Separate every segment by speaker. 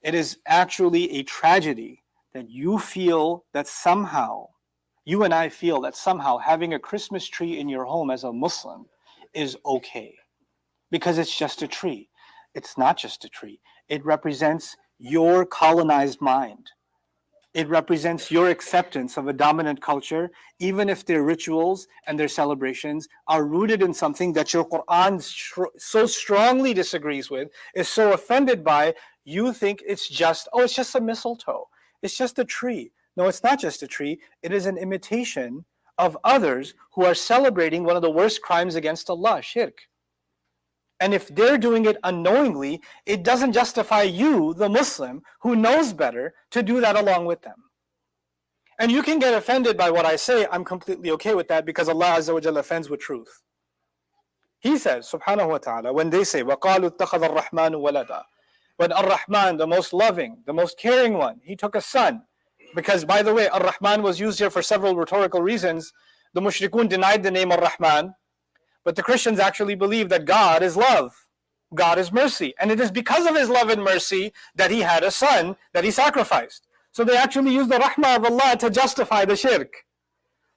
Speaker 1: It is actually a tragedy that you feel that somehow, you and I feel that somehow having a Christmas tree in your home as a Muslim is okay. Because it's just a tree. It's not just a tree. It represents your colonized mind. It represents your acceptance of a dominant culture, even if their rituals and their celebrations are rooted in something that your Quran so strongly disagrees with, is so offended by. You think it's just a mistletoe. It's just a tree. No, it's not just a tree. It is an imitation of others who are celebrating one of the worst crimes against Allah, shirk. And if they're doing it unknowingly, it doesn't justify you, the Muslim, who knows better, to do that along with them. And you can get offended by what I say. I'm completely okay with that because Allah Azza wa Jalla offends with truth. He says, subhanahu wa ta'ala, when they say, وَقَالُوا اتَّخَذَ الرَّحْمَنُ وَلَدًا, when Ar-Rahman, the most loving, the most caring one, he took a son. Because, by the way, Ar-Rahman was used here for several rhetorical reasons. The mushrikun denied the name Ar-Rahman, but the Christians actually believe that God is love. God is mercy. And it is because of his love and mercy that he had a son that he sacrificed. So they actually use the rahmah of Allah to justify the shirk.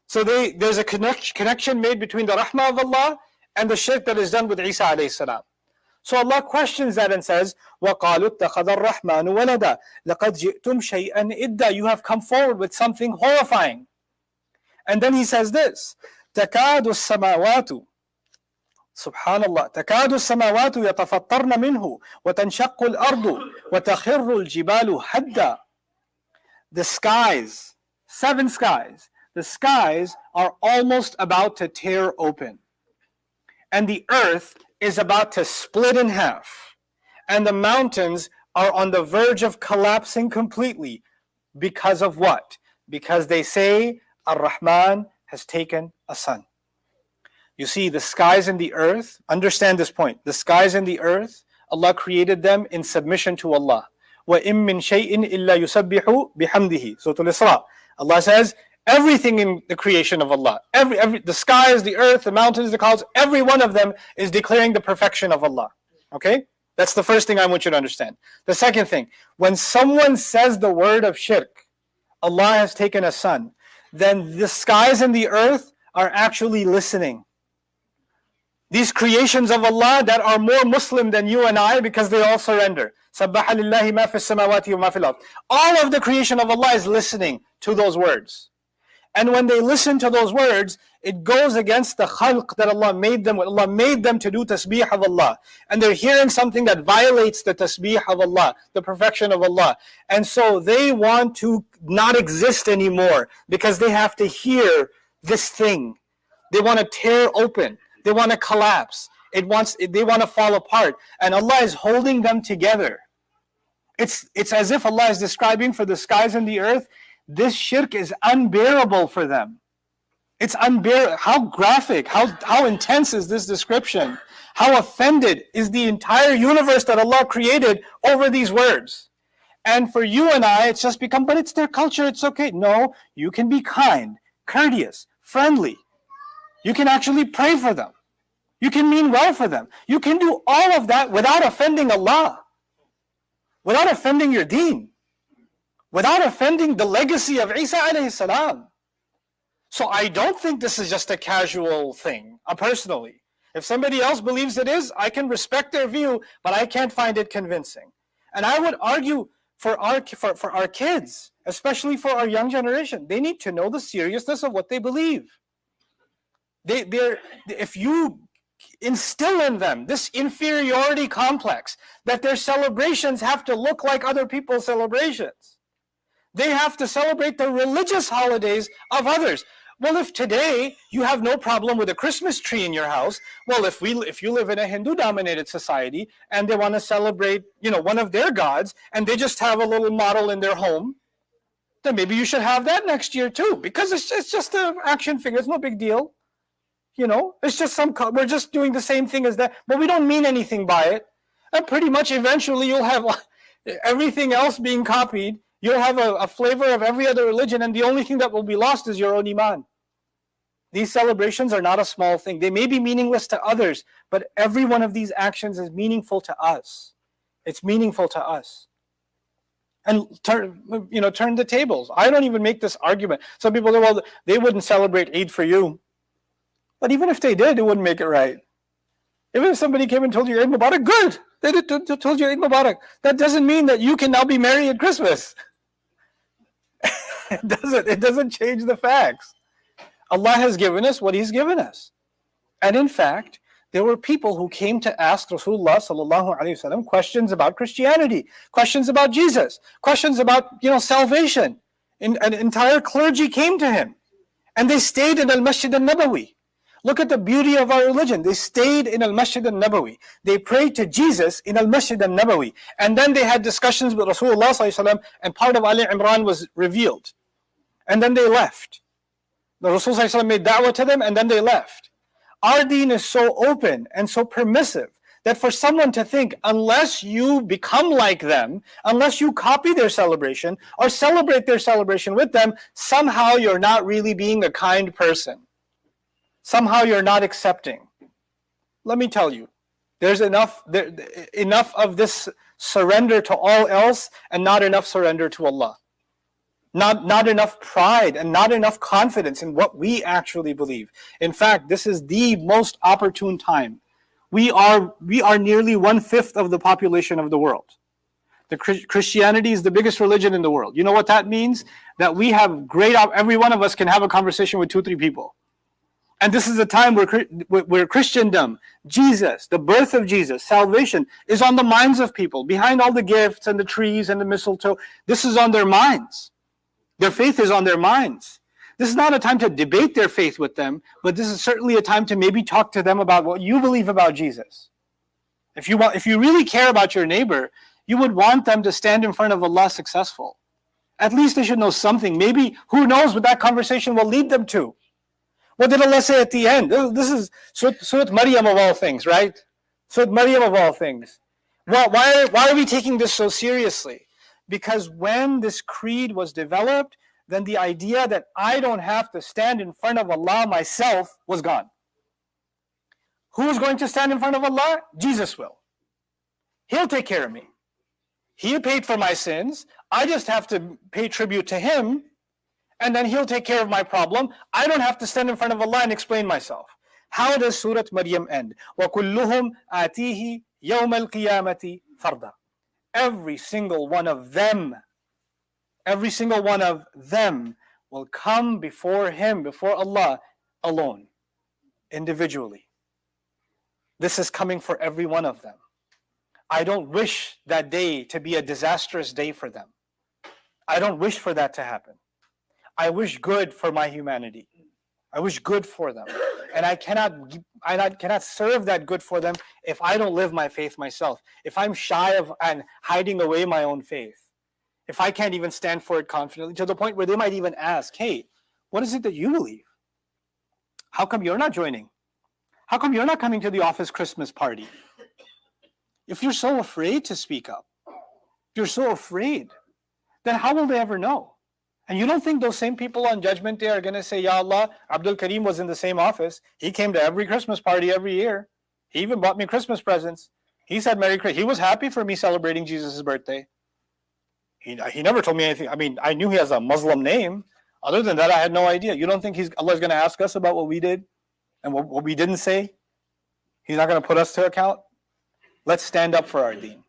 Speaker 1: So there's a connection made between the rahmah of Allah and the shirk that is done with Isa alayhi salam. So Allah questions that and says, وَقَالُوا اتَّخَذَ الرَّحْمَنُ وَلَدًا لَقَدْ جِئْتُمْ شَيْئًا إِدًّا. You have come forward with something horrifying. And then he says this, تَكَادُ السَّمَاوَاتُ Subhanallah. تكاد السماوات يتفطرن منه وتنشق الأرض وتخر الجبال هدا. The skies, 7 skies, the skies are almost about to tear open. And the earth is about to split in half. And the mountains are on the verge of collapsing completely. Because of what? Because they say Ar-Rahman has taken a son. You see, the skies and the earth, understand this point. The skies and the earth, Allah created them in submission to Allah. وَإِن مِّن شَيْءٍ إِلَّا يُسَبِّحُ بِحَمْدِهِ. Surah Al-Isra. Allah says, everything in the creation of Allah, the skies, the earth, the mountains, the clouds, every one of them is declaring the perfection of Allah. Okay? That's the first thing I want you to understand. The second thing, when someone says the word of shirk, Allah has taken a son, then the skies and the earth are actually listening. These creations of Allah that are more Muslim than you and I because they all surrender. سَبَّحَ لِلَّهِ مَا فِي السَّمَاوَاتِ وَمَا فِي الْأَرْضِ. All of the creation of Allah is listening to those words. And when they listen to those words, it goes against the khalq that Allah made them. Allah made them to do tasbih of Allah. And they're hearing something that violates the tasbih of Allah, the perfection of Allah. And so they want to not exist anymore because they have to hear this thing. They want to tear open. They want to collapse. They want to fall apart. And Allah is holding them together. It's as if Allah is describing for the skies and the earth, this shirk is unbearable for them. It's unbearable. How graphic, how intense is this description? How offended is the entire universe that Allah created over these words? And for you and I, it's just become, but it's their culture, it's okay. No, you can be kind, courteous, friendly. You can actually pray for them. You can mean well for them. You can do all of that without offending Allah, without offending your deen, without offending the legacy of Isa alayhi salam. So I don't think this is just a casual thing, personally. If somebody else believes it is, I can respect their view, but I can't find it convincing. And I would argue for our kids, especially for our young generation, they need to know the seriousness of what they believe. If you instill in them this inferiority complex, that their celebrations have to look like other people's celebrations. They have to celebrate the religious holidays of others. Well, if today you have no problem with a Christmas tree in your house, well, if you live in a Hindu-dominated society and they want to celebrate, one of their gods, and they just have a little model in their home, then maybe you should have that next year too, because it's just an action figure. It's no big deal. It's just we're just doing the same thing as that, but we don't mean anything by it. And pretty much eventually you'll have everything else being copied. You'll have a flavor of every other religion, and the only thing that will be lost is your own iman. These celebrations are not a small thing. They may be meaningless to others, but every one of these actions is meaningful to us. It's meaningful to us. and turn the tables. I don't even make this argument. Some people say, well, they wouldn't celebrate Eid for you. But even if they did, it wouldn't make it right. Even if somebody came and told you Eid Mubarak, good. They told you Eid Mubarak. That doesn't mean that you can now be merry at Christmas. It doesn't change the facts. Allah has given us what He's given us. And in fact, there were people who came to ask Rasulullah sallallahu alaihi wasallam questions about Christianity, questions about Jesus, questions about salvation. An entire clergy came to him, and they stayed in al-Masjid al-Nabawi. Look at the beauty of our religion. They stayed in al-Masjid al-Nabawi. They prayed to Jesus in al-Masjid al-Nabawi, and then they had discussions with Rasulullah sallallahu alaihi wasallam, and part of Ali Imran was revealed, and then they left. The Rasul sallallahu alaihi wasallam made da'wah to them, and then they left. Our deen is so open and so permissive that for someone to think, unless you become like them, unless you copy their celebration or celebrate their celebration with them, somehow you're not really being a kind person. Somehow you're not accepting. Let me tell you, there's enough of this surrender to all else and not enough surrender to Allah. Not enough pride and not enough confidence in what we actually believe. In fact, this is the most opportune time. We are nearly 1/5 of the population of the world. Christianity is the biggest religion in the world. You know what that means? That we have every one of us can have a conversation with 2-3 people. And this is a time where Christendom, Jesus, the birth of Jesus, salvation is on the minds of people. Behind all the gifts and the trees and the mistletoe, this is on their minds. Their faith is on their minds. This is not a time to debate their faith with them, but this is certainly a time to maybe talk to them about what you believe about Jesus. If you really care about your neighbor, you would want them to stand in front of Allah successful. At least they should know something. Maybe, who knows what that conversation will lead them to. What did Allah say at the end? This is Surat Maryam of all things, right? Surat Maryam of all things. Why are we taking this so seriously? Because when this creed was developed, then the idea that I don't have to stand in front of Allah myself was gone. Who is going to stand in front of Allah? Jesus will. He'll take care of me. He paid for my sins. I just have to pay tribute to Him, and then He'll take care of my problem. I don't have to stand in front of Allah and explain myself. How does Surat Maryam end? وَكُلُّهُمْ آتِيهِ يَوْمَ الْقِيَامَةِ فَرْدًا. Every single one of them will come before Him, before Allah, alone, individually. This is coming for every one of them. I don't wish that day to be a disastrous day for them. I don't wish for that to happen. I wish good for my humanity. I wish good for them. And I cannot serve that good for them if I don't live my faith myself. If I'm shy of and hiding away my own faith. If I can't even stand for it confidently, to the point where they might even ask, hey, what is it that you believe? How come you're not joining? How come you're not coming to the office Christmas party? If you're so afraid to speak up, if you're so afraid, then how will they ever know? And you don't think those same people on Judgment Day are going to say, Ya Allah, Abdul Karim was in the same office. He came to every Christmas party every year. He even bought me Christmas presents. He said Merry Christmas. He was happy for me celebrating Jesus' birthday. He never told me anything. I mean, I knew he has a Muslim name. Other than that, I had no idea. You don't think Allah is going to ask us about what we did and what we didn't say? He's not going to put us to account? Let's stand up for our deen.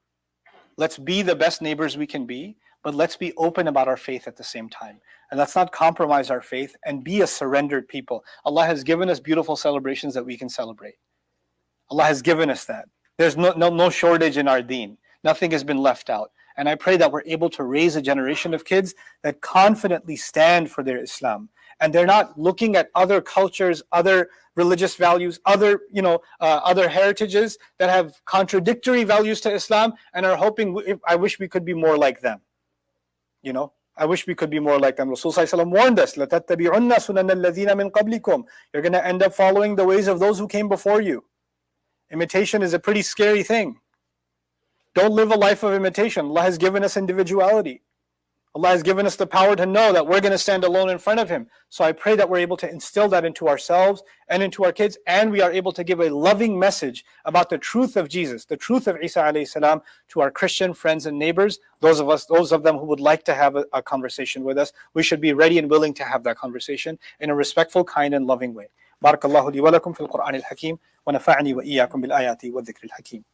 Speaker 1: Let's be the best neighbors we can be. But let's be open about our faith at the same time. And let's not compromise our faith and be a surrendered people. Allah has given us beautiful celebrations that we can celebrate. Allah has given us that. There's no shortage in our deen. Nothing has been left out. And I pray that we're able to raise a generation of kids that confidently stand for their Islam. And they're not looking at other cultures, other religious values, other heritages that have contradictory values to Islam and are hoping, I wish we could be more like them. I wish we could be more like them. Rasul sallallahu alaihi wasallam warned us, لَتَتَّبِعُنَّ سُنَنَ الَّذِينَ مِنْ قَبْلِكُمْ. You're going to end up following the ways of those who came before you. Imitation is a pretty scary thing. Don't live a life of imitation. Allah has given us individuality. Allah has given us the power to know that we're going to stand alone in front of Him. So I pray that we're able to instill that into ourselves and into our kids, and we are able to give a loving message about the truth of Jesus, the truth of Isa alayhi salam, to our Christian friends and neighbors. Those of them who would like to have a conversation with us, we should be ready and willing to have that conversation in a respectful, kind, and loving way. بارك الله لي ولكم في القرآن الحكيم ونفعني وإياكم بالآيات والذكر الحكيم.